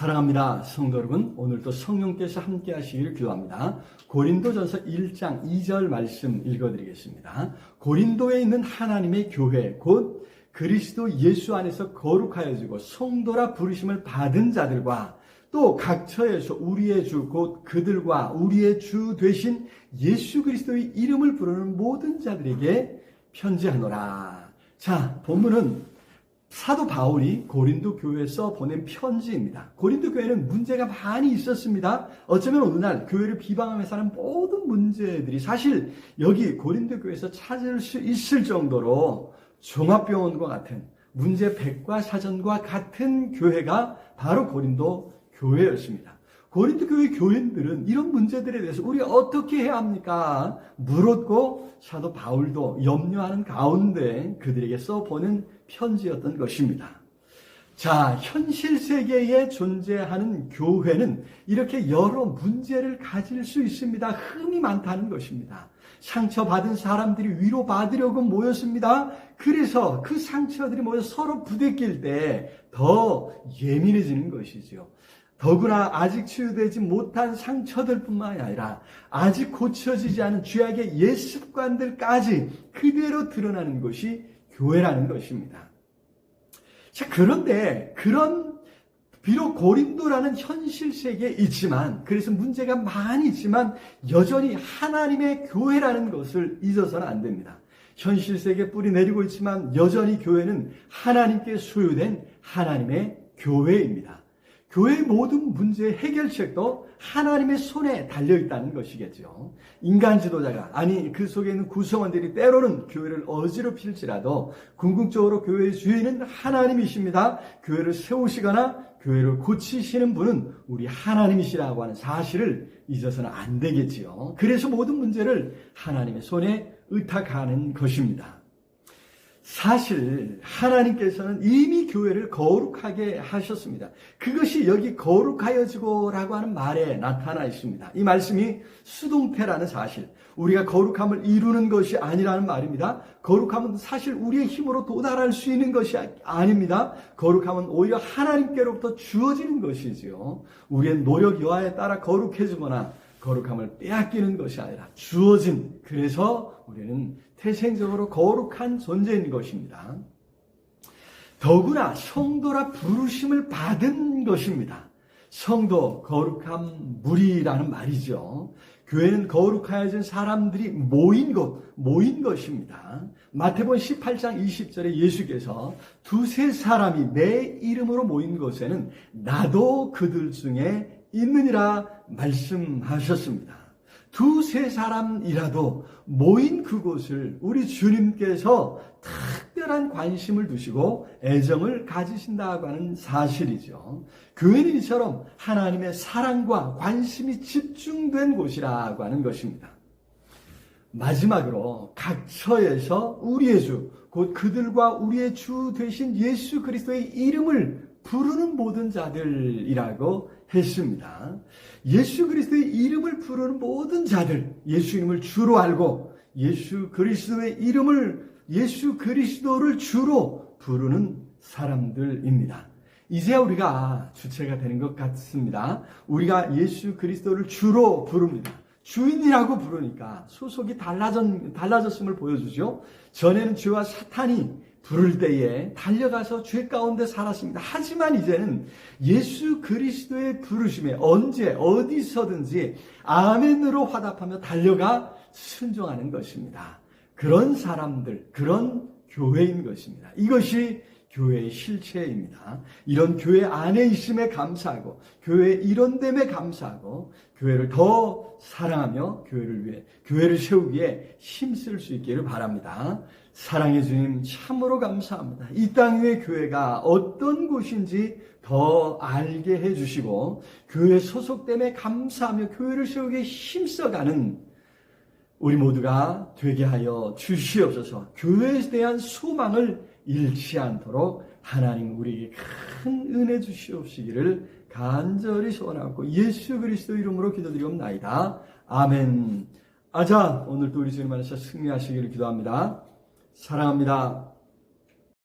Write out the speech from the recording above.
사랑합니다. 성도 여러분, 오늘도 성령께서 함께 하시기를 기도합니다. 고린도전서 1장 2절 말씀 읽어드리겠습니다. 고린도에 있는 하나님의 교회, 곧 그리스도 예수 안에서 거룩하여지고 성도라 부르심을 받은 자들과 또 각 처에서 우리의 주, 곧 그들과 우리의 주 되신 예수 그리스도의 이름을 부르는 모든 자들에게 편지하노라. 자, 본문은 사도 바울이 고린도 교회에 써 보낸 편지입니다. 고린도 교회는 문제가 많이 있었습니다. 어쩌면 오늘날 교회를 비방하면서 하는 모든 문제들이 사실 여기 고린도 교회에서 찾을 수 있을 정도로 종합병원과 같은 문제 백과사전과 같은 교회가 바로 고린도 교회였습니다. 고린도 교회 교인들은 이런 문제들에 대해서 우리가 어떻게 해야 합니까? 물었고 사도 바울도 염려하는 가운데 그들에게 써보낸 편지였던 것입니다. 자, 현실 세계에 존재하는 교회는 이렇게 여러 문제를 가질 수 있습니다. 흠이 많다는 것입니다. 상처받은 사람들이 위로받으려고 모였습니다. 그래서 그 상처들이 모여 서로 부대낄 때 더 예민해지는 것이죠. 더구나 아직 치유되지 못한 상처들뿐만 아니라 아직 고쳐지지 않은 죄악의 옛 습관들까지 그대로 드러나는 것이 교회라는 것입니다. 자, 그런데 비록 고린도라는 현실 세계에 있지만, 그래서 문제가 많이 있지만 여전히 하나님의 교회라는 것을 잊어서는 안 됩니다. 현실 세계에 뿌리 내리고 있지만 여전히 교회는 하나님께 소유된 하나님의 교회입니다. 교회의 모든 문제의 해결책도 하나님의 손에 달려있다는 것이겠죠. 인간 지도자가, 아니 그 속에 있는 구성원들이 때로는 교회를 어지럽힐지라도 궁극적으로 교회의 주인은 하나님이십니다. 교회를 세우시거나 교회를 고치시는 분은 우리 하나님이시라고 하는 사실을 잊어서는 안 되겠지요. 그래서 모든 문제를 하나님의 손에 의탁하는 것입니다. 사실 하나님께서는 이미 교회를 거룩하게 하셨습니다. 그것이 여기 거룩하여지고라고 하는 말에 나타나 있습니다. 이 말씀이 수동태라는 사실, 우리가 거룩함을 이루는 것이 아니라는 말입니다. 거룩함은 사실 우리의 힘으로 도달할 수 있는 것이 아닙니다. 거룩함은 오히려 하나님께로부터 주어지는 것이지요. 우리의 노력 여하에 따라 거룩해지거나 거룩함을 빼앗기는 것이 아니라 주어진, 그래서 우리는 태생적으로 거룩한 존재인 것입니다. 더구나 성도라 부르심을 받은 것입니다. 성도, 거룩한 무리라는 말이죠. 교회는 거룩하여진 사람들이 모인 것입니다. 마태복음 18장 20절에 예수께서 두세 사람이 내 이름으로 모인 곳에는 나도 그들 중에 있느니라 말씀하셨습니다. 두세 사람이라도 모인 그곳을 우리 주님께서 특별한 관심을 두시고 애정을 가지신다고 하는 사실이죠. 교회는 이처럼 하나님의 사랑과 관심이 집중된 곳이라고 하는 것입니다. 마지막으로 각 처에서 우리의 주, 곧 그들과 우리의 주 되신 예수 그리스도의 이름을 부르는 모든 자들이라고 했습니다. 예수 그리스도의 이름을 부르는 모든 자들, 예수 이름을 주로 알고 예수 그리스도를 주로 부르는 사람들입니다. 이제 우리가 주체가 되는 것 같습니다. 우리가 예수 그리스도를 주로 부릅니다. 주인이라고 부르니까 소속이 달라졌음을 보여주죠. 전에는 죄와 사탄이 부를 때에 달려가서 죄 가운데 살았습니다. 하지만 이제는 예수 그리스도의 부르심에 언제 어디서든지 아멘으로 화답하며 달려가 순종하는 것입니다. 그런 사람들, 그런 교회인 것입니다. 이것이 교회의 실체입니다. 이런 교회 안에 있음에 감사하고 교회의 이런됨에 감사하고 교회를 더 사랑하며 교회를 세우기에 힘쓸 수 있기를 바랍니다. 사랑의 주님 참으로 감사합니다. 이 땅 위의 교회가 어떤 곳인지 더 알게 해주시고 교회 소속됨에 감사하며 교회를 세우기에 힘써가는 우리 모두가 되게 하여 주시옵소서. 교회에 대한 소망을 잃지 않도록 하나님 우리에게 큰 은혜 주시옵시기를 간절히 소원하고 예수 그리스도 이름으로 기도드리옵나이다. 아멘. 아자, 오늘도 우리 주님 안에서 승리하시기를 기도합니다. 사랑합니다.